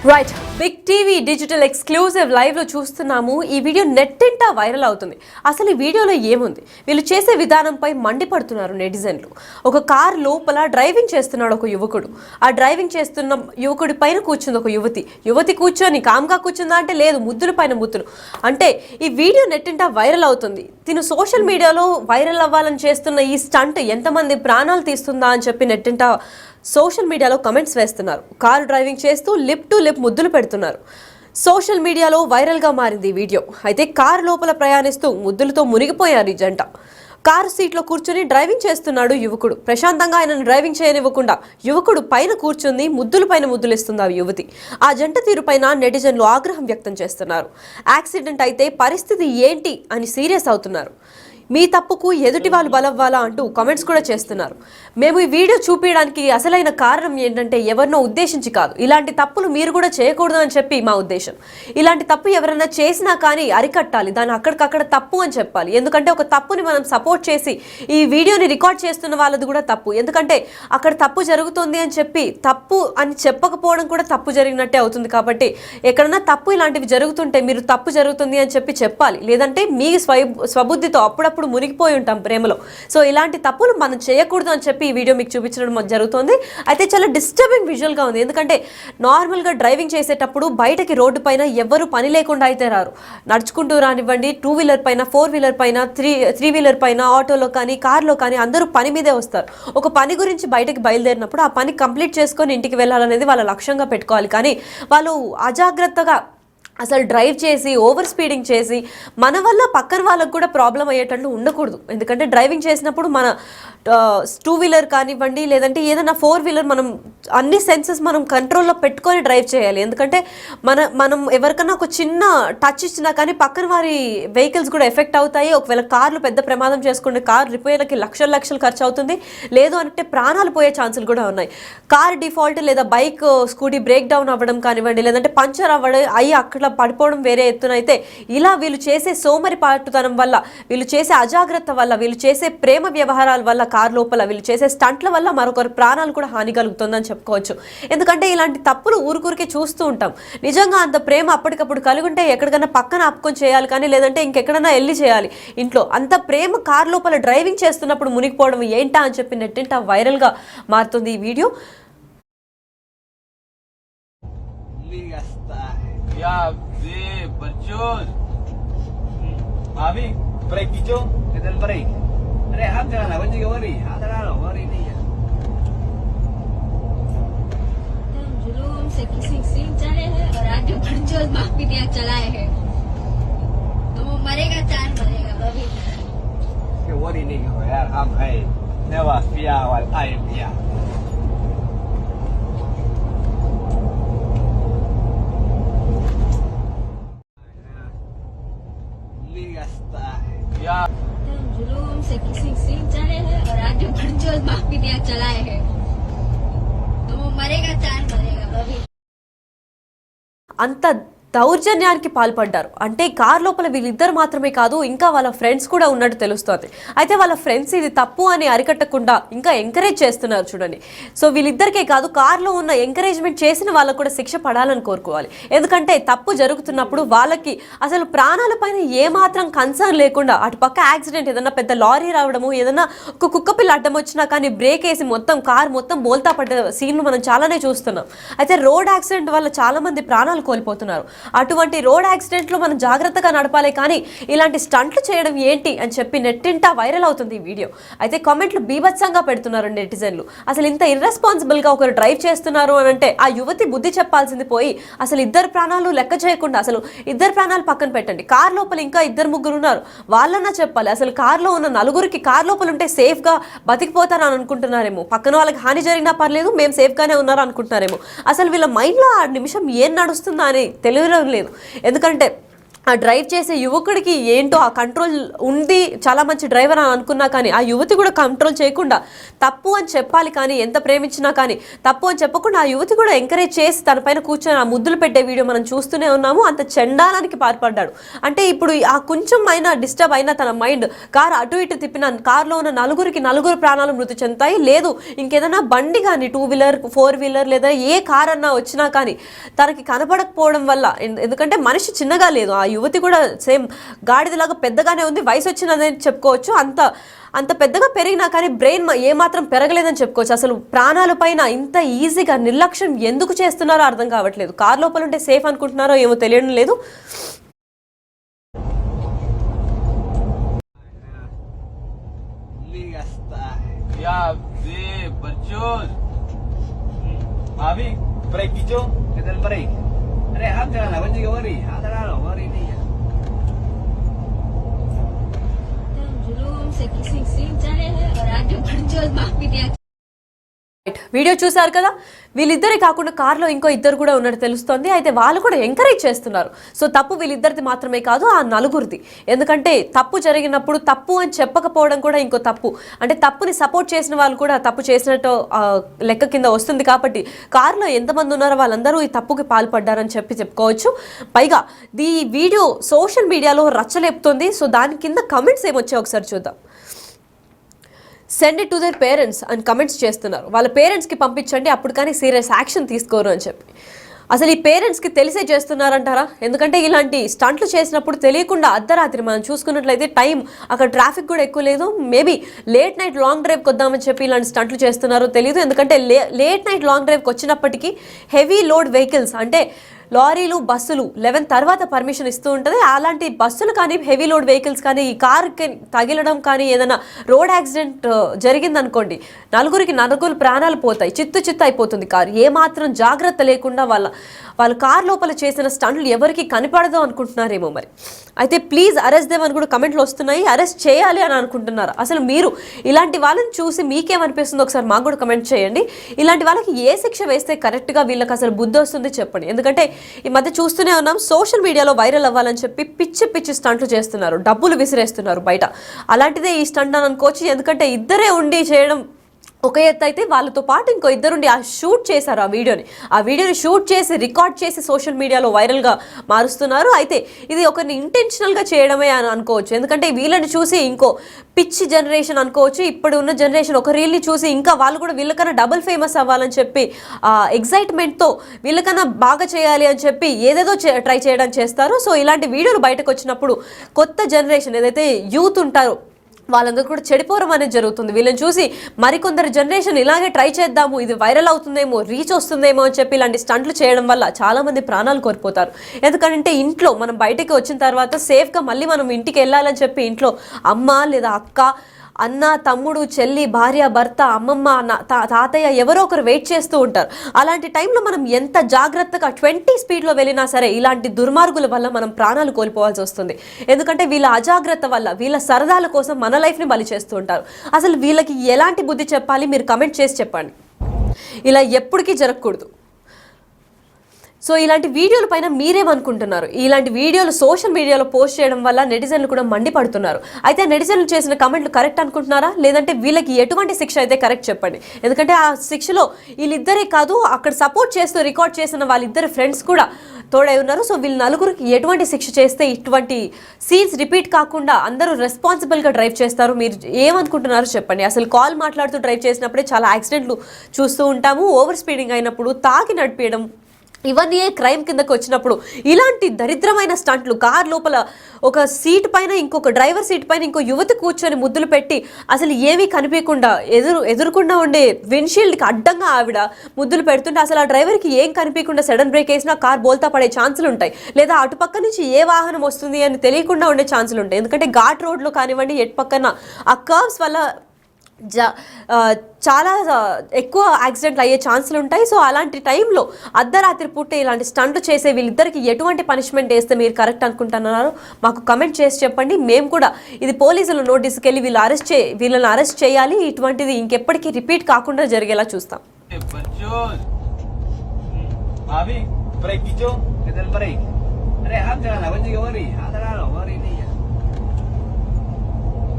Right big TV digital exclusive live లో చూస్తున్నాము. ఈ వీడియో నెట్టింటా వైరల్ అవుతుంది. అసలు ఈ వీడియోలో ఏముంది? వీళ్ళు చేసే విధానంపై మండిపడుతున్నారు నెటిజన్లు. ఒక కార్ లోపల డ్రైవింగ్ చేస్తున్నాడు ఒక యువకుడు. ఆ డ్రైవింగ్ చేస్తున్న యువకుడి పైన కూర్చుంది ఒక యువతి కూర్చొని కామ్గా కూర్చుందా అంటే లేదు, ముద్దుల పైన ముద్దులు. అంటే ఈ వీడియో నెట్టింటా వైరల్ అవుతుంది. తిను సోషల్ మీడియాలో వైరల్ అవ్వాలని చేస్తున్న ఈ స్టంట్ ఎంతమంది ప్రాణాలు తీస్తుందా అని చెప్పి నెట్టింటా సోషల్ మీడియాలో కమెంట్స్ వేస్తున్నారు. కారు డ్రైవింగ్ చేస్తూ లిప్ టు లిప్ ముద్దులు పెడుతున్నారు. సోషల్ మీడియాలో వైరల్గా మారింది ఈ వీడియో. అయితే కారు లోపల ప్రయాణిస్తూ ముద్దులతో మునిగిపోయారు ఈ జంట. కారు సీట్లో కూర్చొని డ్రైవింగ్ చేస్తున్నాడు యువకుడు. ప్రశాంతంగా ఆయనను డ్రైవింగ్ చేయనివ్వకుండా యువకుడు పైన కూర్చుంది ముద్దుల పైన ముద్దులిస్తుంది ఆ యువతి. ఆ జంట తీరుపైన నెటిజన్లు ఆగ్రహం వ్యక్తం చేస్తున్నారు. యాక్సిడెంట్ అయితే పరిస్థితి ఏంటి అని సీరియస్ అవుతున్నారు. మీ తప్పుకు ఎదుటి వాళ్ళు బలవ్వాలా అంటూ కామెంట్స్ కూడా చేస్తున్నారు. మేము ఈ వీడియో చూపించడానికి అసలైన కారణం ఏంటంటే ఎవరినో ఉద్దేశించి కాదు, ఇలాంటి తప్పులు మీరు కూడా చేయకూడదు అని చెప్పి మా ఉద్దేశం. ఇలాంటి తప్పు ఎవరైనా చేసినా కానీ అరికట్టాలి, దాన్ని అక్కడికక్కడ తప్పు అని చెప్పాలి. ఎందుకంటే ఒక తప్పుని మనం సపోర్ట్ చేసి ఈ వీడియోని రికార్డ్ చేస్తున్న వాళ్ళది కూడా తప్పు. ఎందుకంటే అక్కడ తప్పు జరుగుతుంది అని చెప్పి తప్పు అని చెప్పకపోవడం కూడా తప్పు జరిగినట్టే అవుతుంది. కాబట్టి ఎక్కడన్నా తప్పు ఇలాంటివి జరుగుతుంటే మీరు తప్పు జరుగుతుంది అని చెప్పి చెప్పాలి. లేదంటే మీ స్వబుద్ధితో అప్పుడప్పుడు మునిగిపోయి ఉంటాం ప్రేమలో. సో ఇలాంటి తప్పులు మనం చేయకూడదు అని చెప్పి ఈ వీడియో మీకు చూపించడం జరుగుతుంది. అయితే చాలా డిస్టర్బింగ్ విజువల్గా ఉంది. ఎందుకంటే నార్మల్గా డ్రైవింగ్ చేసేటప్పుడు బయటకి రోడ్డు పైన ఎవరు పని లేకుండా అయితే రారు. నడుచుకుంటూ రానివ్వండి, 2 వీలర్ పైన, 4 వీలర్ పైన, 3 వీలర్ పైన, ఆటోలో కానీ కార్లో కానీ అందరూ పని మీదే వస్తారు. ఒక పని గురించి బయటకి బయలుదేరినప్పుడు ఆ పని కంప్లీట్ చేసుకొని ఇంటికి వెళ్ళాలనేది వాళ్ళ లక్ష్యంగా పెట్టుకోవాలి. కానీ వాళ్ళు అజాగ్రత్తగా అసలు డ్రైవ్ చేసి ఓవర్ స్పీడింగ్ చేసి మన వల్ల పక్కన వాళ్ళకు కూడా ప్రాబ్లం అయ్యేటట్లు ఉండకూడదు. ఎందుకంటే డ్రైవింగ్ చేసినప్పుడు మన 2 వీలర్ కానివ్వండి, లేదంటే ఏదైనా 4 వీలర్ మనం అన్ని సెన్సెస్ మనం కంట్రోల్లో పెట్టుకొని డ్రైవ్ చేయాలి. ఎందుకంటే మనం ఎవరికైనా ఒక చిన్న టచ్ ఇచ్చినా కానీ పక్కన వారి వెహికల్స్ కూడా ఎఫెక్ట్ అవుతాయి. ఒకవేళ కార్లు పెద్ద ప్రమాదం చేసుకుంటే కార్ రిపేర్లకి లక్షలు ఖర్చు అవుతుంది. లేదు అంటే ప్రాణాలు పోయే ఛాన్సులు కూడా ఉన్నాయి. కార్ డిఫాల్ట్ లేదా బైక్ స్కూటీ బ్రేక్ డౌన్ అవ్వడం కానివ్వండి, లేదంటే పంచర్ అవ్వడం అయ్యి అక్కడ పడిపోవడం వేరే ఎత్తునైతే ఇలా వీళ్ళు చేసే సోమరి పాటుతనం వల్ల, వీళ్ళు చేసే అజాగ్రత్త వల్ల, వీళ్ళు చేసే ప్రేమ వ్యవహారాల వల్ల, కార్ లోపల వీళ్ళు చేసే స్టంట్ల వల్ల మరొకరి ప్రాణాలు కూడా హాని కలుగుతుందని చెప్పుకోవచ్చు. ఎందుకంటే ఇలాంటి తప్పులు ఊరికే చూస్తూ ఉంటాం. నిజంగా అంత ప్రేమ అప్పటికప్పుడు కలుగుంటే ఎక్కడికైనా పక్కన ఆపుకొని చేయాలి, కానీ లేదంటే ఇంకెక్కడైనా వెళ్ళి చేయాలి. ఇంట్లో అంత ప్రేమ కార్ లోపల డ్రైవింగ్ చేస్తున్నప్పుడు మునిగిపోవడం ఏంటా అని చెప్పి నెట్టింటా వైరల్గా మారుతుంది ఈ video. Ya, berjun. Abi, break hijau, kita break. Ada ham jangan lah, juga worry. Ada lah, worry ni ya. जुलूम से किसी सीन चले हैं और आगे बरजोल माफिया चलाए हैं. तो वो मरेगा 4 मरेगा बाबी. Que worry ni kau ya, ham hai. Never fear while I am here. Ya. जुलूम से किसी सीन चले हैं और आगे बरजोल माफिया चलाए हैं. तो वो मरेगा 4 मरेगा बाबी. అంత దౌర్జన్యానికి పాల్పడ్డారు. అంటే కార్ లోపల వీళ్ళిద్దరు మాత్రమే కాదు, ఇంకా వాళ్ళ ఫ్రెండ్స్ కూడా ఉన్నట్టు తెలుస్తోంది. అయితే వాళ్ళ ఫ్రెండ్స్ ఇది తప్పు అని అరికట్టకుండా ఇంకా ఎంకరేజ్ చేస్తున్నారు చూడండి. సో వీళ్ళిద్దరికే కాదు, కార్లో ఉన్న ఎంకరేజ్మెంట్ చేసిన వాళ్ళకు కూడా శిక్ష పడాలని కోరుకోవాలి. ఎందుకంటే తప్పు జరుగుతున్నప్పుడు వాళ్ళకి అసలు ప్రాణాలపైన ఏమాత్రం కన్సర్న్ లేకుండా అటు పక్క యాక్సిడెంట్, ఏదన్నా పెద్ద లారీ రావడము, ఏదన్నా ఒక కుక్క పిల్ల అడ్డం వచ్చినా కానీ బ్రేక్ వేసి మొత్తం కార్ మొత్తం బోల్తా పడ్డ సీన్లు మనం చాలానే చూస్తున్నాం. అయితే రోడ్ యాక్సిడెంట్ వల్ల చాలా మంది ప్రాణాలు కోల్పోతున్నారు. అటువంటి రోడ్ యాక్సిడెంట్లో మనం జాగ్రత్తగా నడపాలి, కానీ ఇలాంటి స్టంట్లు చేయడం ఏంటి అని చెప్పి నెట్టింటా వైరల్ అవుతుంది ఈ వీడియో. అయితే కామెంట్లు బీభత్సంగా పెడుతున్నారు నెటిజన్లు. అసలు ఇంత ఇర్రెస్పాన్సిబుల్గా ఒకరు డ్రైవ్ చేస్తున్నారు అని అంటే ఆ యువతి బుద్ధి చెప్పాల్సింది పోయి అసలు ఇద్దరు ప్రాణాలు లెక్క చేయకుండా, అసలు ఇద్దరు ప్రాణాలు పక్కన పెట్టండి, కార్ లోపల ఇంకా 2-3 ఉన్నారు, వాళ్ళన్నా చెప్పాలి. అసలు కార్లో ఉన్న 4 కార్ లోపల ఉంటే సేఫ్గా బతికిపోతారని అనుకుంటున్నారేమో, పక్కన వాళ్ళకి హాని జరిగినా పర్లేదు మేము సేఫ్గానే ఉన్నారు అనుకుంటున్నారేమో. అసలు వీళ్ళ మైండ్లో ఆ నిమిషం ఏం నడుస్తుందా అని తెలియడం లేదు. ఎందుకంటే ఆ డ్రైవ్ చేసే యువకుడికి ఏంటో ఆ కంట్రోల్ ఉంది, చాలా మంచి డ్రైవర్ అని అనుకున్నా కానీ ఆ యువతి కూడా కంట్రోల్ చేయకుండా తప్పు అని చెప్పాలి కానీ ఎంత ప్రేమించినా కానీ తప్పు అని చెప్పకుండా ఆ యువతి కూడా ఎంకరేజ్ చేసి తన పైన కూర్చొని ఆ ముద్దులు పెట్టే వీడియో మనం చూస్తూనే ఉన్నాము. అంత చండాలానికి పాల్పడ్డాడు. అంటే ఇప్పుడు ఆ కొంచెం అయినా డిస్టర్బ్ అయినా తన మైండ్ కార్ అటు ఇటు తిప్పిన కార్లో ఉన్న నలుగురు ప్రాణాలు మృతి చెందుతాయి. లేదు ఇంకేదైనా బండి కానీ 2 వీలర్ 4 వీలర్ లేదా ఏ కార్ అన్నా వచ్చినా కానీ తనకి కనపడకపోవడం వల్ల, ఎందుకంటే మనిషి చిన్నగా లేదు, ఆ యువతి కూడా సేమ్ గాడిదలాగా పెద్దగానే ఉంది, వయసు వచ్చినదని చెప్పుకోవచ్చు. అంత పెద్దగా పెరిగినా కానీ బ్రెయిన్ ఏమాత్రం పెరగలేదని చెప్పుకోవచ్చు. అసలు ప్రాణాల పైన ఇంత ఈజీగా నిర్లక్ష్యం ఎందుకు చేస్తున్నారో అర్థం కావట్లేదు. కార్ లోపల ఉంటే సేఫ్ అనుకుంటున్నారో ఏమో తెలియడం లేదు. Ya de bachos. Abi, break kicho, kiधर break? अरे हाथ चलाना बंदी का वरी, हाथ चलाना वरी नहीं है. जुलूम से किसी सीन चले हैं और आगे बढ़ माफी दिया. వీడియో చూసారు కదా, వీళ్ళిద్దరే కాకుండా కార్లో ఇంకో ఇద్దరు కూడా ఉన్నట్టు తెలుస్తోంది. అయితే వాళ్ళు కూడా ఎంకరేజ్ చేస్తున్నారు. సో తప్పు వీళ్ళిద్దరిది మాత్రమే కాదు, ఆ నలుగురిది. ఎందుకంటే తప్పు జరిగినప్పుడు తప్పు అని చెప్పకపోవడం కూడా ఇంకో తప్పు. అంటే తప్పుని సపోర్ట్ చేసిన వాళ్ళు కూడా తప్పు చేసినట్టు లెక్క కింద వస్తుంది. కాబట్టి కార్లో ఎంతమంది ఉన్నారో వాళ్ళందరూ ఈ తప్పుకి పాల్పడ్డారని చెప్పుకోవచ్చు. పైగా ఈ వీడియో సోషల్ మీడియాలో రచ్చలేపుతోంది. సో దాని కింద కమెంట్స్ ఏమొచ్చాయో ఒకసారి చూద్దాం. Send it to their parents అని కమెంట్స్ చేస్తున్నారు. వాళ్ళ పేరెంట్స్కి పంపించండి, అప్పుడు కానీ సీరియస్ యాక్షన్ తీసుకోరు అని చెప్పి. అసలు ఈ పేరెంట్స్కి తెలిసే చేస్తున్నారంటారా? ఎందుకంటే ఇలాంటి స్టంట్లు చేసినప్పుడు తెలియకుండా అర్ధరాత్రి మనం చూసుకున్నట్లయితే టైం అక్కడ ట్రాఫిక్ కూడా ఎక్కువ లేదు, మేబీ లేట్ నైట్ లాంగ్ డ్రైవ్కి వద్దామని చెప్పి ఇలాంటి స్టంట్లు చేస్తున్నారో తెలియదు. ఎందుకంటే లేట్ నైట్ లాంగ్ డ్రైవ్కి వచ్చినప్పటికీ హెవీ లోడ్ వెహికల్స్ అంటే లారీలు బస్సులు 11 తర్వాత పర్మిషన్ ఇస్తూ ఉంటుంది. అలాంటి బస్సులు కానీ హెవీ లోడ్ వెహికల్స్ కానీ ఈ కార్కి తగిలడం కానీ ఏదైనా రోడ్ యాక్సిడెంట్ జరిగిందనుకోండి, నలుగురు ప్రాణాలు పోతాయి, చిత్తు అయిపోతుంది కారు. ఏమాత్రం జాగ్రత్త లేకుండా వాళ్ళ కార్ లోపల చేసిన స్టంట్లు ఎవరికి కనపడదు అనుకుంటున్నారేమో మరి. అయితే ప్లీజ్ అరెస్ట్ దేమ్ అని కూడా కమెంట్లు వస్తున్నాయి. అరెస్ట్ చేయాలి అని అనుకుంటున్నారు. అసలు మీరు ఇలాంటి వాళ్ళని చూసి మీకేమనిపిస్తుందో ఒకసారి మాకు కూడా కమెంట్ చేయండి. ఇలాంటి వాళ్ళకి ఏ శిక్ష వేస్తే కరెక్ట్గా వీళ్ళకి అసలు బుద్ధి వస్తుంది చెప్పండి. ఎందుకంటే ఈ మధ్య చూస్తూనే ఉన్నాం, సోషల్ మీడియాలో వైరల్ అవ్వాలని చెప్పి పిచ్చి స్టంట్లు చేస్తున్నారు, డబ్బులు విసిరేస్తున్నారు బయట. అలాంటిదే ఈ స్టంట్ అని అనుకోవచ్చు. ఎందుకంటే ఇద్దరే ఉండి చేయడం ఒక ఎత్తు అయితే, వాళ్ళతో పాటు ఇంకో ఇద్దరుండి షూట్ చేశారు ఆ వీడియోని షూట్ చేసి రికార్డ్ చేసి సోషల్ మీడియాలో వైరల్గా మారుస్తున్నారు. అయితే ఇది ఒకరిని ఇంటెన్షనల్గా చేయడమే అని అనుకోవచ్చు. ఎందుకంటే వీళ్ళని చూసి ఇంకో పిచ్చి జనరేషన్ అనుకోవచ్చు, ఇప్పుడు ఉన్న జనరేషన్ ఒక రీల్ని చూసి ఇంకా వాళ్ళు కూడా వీళ్ళకన్నా డబుల్ ఫేమస్ అవ్వాలని చెప్పి ఎగ్జైట్మెంట్తో వీళ్ళకన్నా బాగా చేయాలి అని చెప్పి ఏదేదో ట్రై చేయడం చేస్తారు. సో ఇలాంటి వీడియోలు బయటకు వచ్చినప్పుడు కొత్త జనరేషన్ ఏదైతే యూత్ ఉంటారో వాళ్ళందరూ కూడా చెడిపోవడం అనేది జరుగుతుంది. వీళ్ళని చూసి మరికొందరు జనరేషన్ ఇలాగే ట్రై చేద్దాము, ఇది వైరల్ అవుతుందేమో, రీచ్ వస్తుందేమో అని చెప్పి ఇలాంటి స్టంట్లు చేయడం వల్ల చాలామంది ప్రాణాలు కోల్పోతారు. ఎందుకంటే ఇంట్లో మనం బయటకు వచ్చిన తర్వాత సేఫ్గా మళ్ళీ మనం ఇంటికి వెళ్ళాలని చెప్పి ఇంట్లో అమ్మ లేదా అక్క, అన్న, తమ్ముడు, చెల్లి, భార్య, భర్త, అమ్మమ్మ, తాతయ్య ఎవరో ఒకరు వెయిట్ చేస్తూ ఉంటారు. అలాంటి టైంలో మనం ఎంత జాగ్రత్తగా 20 స్పీడ్లో వెళ్ళినా సరే ఇలాంటి దుర్మార్గుల వల్ల మనం ప్రాణాలు కోల్పోవాల్సి వస్తుంది. ఎందుకంటే వీళ్ళ అజాగ్రత్త వల్ల వీళ్ళ సరదాల కోసం మన లైఫ్ని బలి చేస్తూ ఉంటారు. అసలు వీళ్ళకి ఎలాంటి బుద్ధి చెప్పాలి మీరు కమెంట్ చేసి చెప్పండి. ఇలా ఎప్పటికీ జరగకూడదు. సో ఇలాంటి వీడియోల పైన మీరేమనుకుంటున్నారు? ఇలాంటి వీడియోలు సోషల్ మీడియాలో పోస్ట్ చేయడం వల్ల నెటిజన్లు కూడా మండిపడుతున్నారు. అయితే నెటిజన్లు చేసిన కమెంట్లు కరెక్ట్ అనుకుంటున్నారా, లేదంటే వీళ్ళకి ఎటువంటి శిక్ష అయితే కరెక్ట్ చెప్పండి. ఎందుకంటే ఆ శిక్షలో వీళ్ళిద్దరే కాదు, అక్కడ సపోర్ట్ చేస్తూ రికార్డ్ చేసిన వాళ్ళిద్దరు ఫ్రెండ్స్ కూడా తోడై ఉన్నారు. సో వీళ్ళ నలుగురికి ఎటువంటి శిక్ష చేస్తే ఇటువంటి సీన్స్ రిపీట్ కాకుండా అందరూ రెస్పాన్సిబుల్గా డ్రైవ్ చేస్తారు? మీరు ఏమనుకుంటున్నారో చెప్పండి. అసలు కాల్ మాట్లాడుతూ డ్రైవ్ చేసినప్పుడే చాలా యాక్సిడెంట్లు చూస్తూ ఉంటాము. ఓవర్ స్పీడింగ్ అయినప్పుడు, తాగి నడిపేయడం, ఇవన్నీ క్రైమ్ కిందకు వచ్చినప్పుడు ఇలాంటి దరిద్రమైన స్టంట్లు, కార్ లోపల ఒక సీట్ పైన ఇంకొక డ్రైవర్ సీట్ పైన ఇంకో యువతి కూర్చొని ముద్దులు పెట్టి అసలు ఏమీ కనిపించకుండా ఎదురుకుండా ఉండే విండ్షీల్డ్కి అడ్డంగా ఆవిడ ముద్దులు పెడుతుంటే అసలు ఆ డ్రైవర్కి ఏం కనిపించకుండా సడన్ బ్రేక్ వేసినా కార్ బోల్తా పడే ఛాన్సులు ఉంటాయి. లేదా అటుపక్క నుంచి ఏ వాహనం వస్తుంది అని తెలియకుండా ఉండే ఛాన్సులు ఉంటాయి. ఎందుకంటే ఘాట్ రోడ్లో కానివ్వండి, ఎటు పక్కన ఆ కర్వ్స్ వల్ల చాలా ఎక్కువ యాక్సిడెంట్లు అయ్యే ఛాన్సులు ఉంటాయి. సో అలాంటి టైంలో అర్ధరాత్రి పూట ఇలాంటి స్టంట్లు చేసే వీళ్ళిద్దరికి ఎటువంటి పనిష్మెంట్ వేస్తే మీరు కరెక్ట్ అనుకుంటున్నారో మాకు కమెంట్ చేసి చెప్పండి. మేము కూడా ఇది పోలీసుల నోటీస్కి వెళ్ళి వీళ్ళని అరెస్ట్ చేయాలి. ఇటువంటిది ఇంకెప్పటికీ రిపీట్ కాకుండా జరిగేలా చూస్తాం. अरे हम चलाना बंदी का वरी हाथ लगा लो वरी नहीं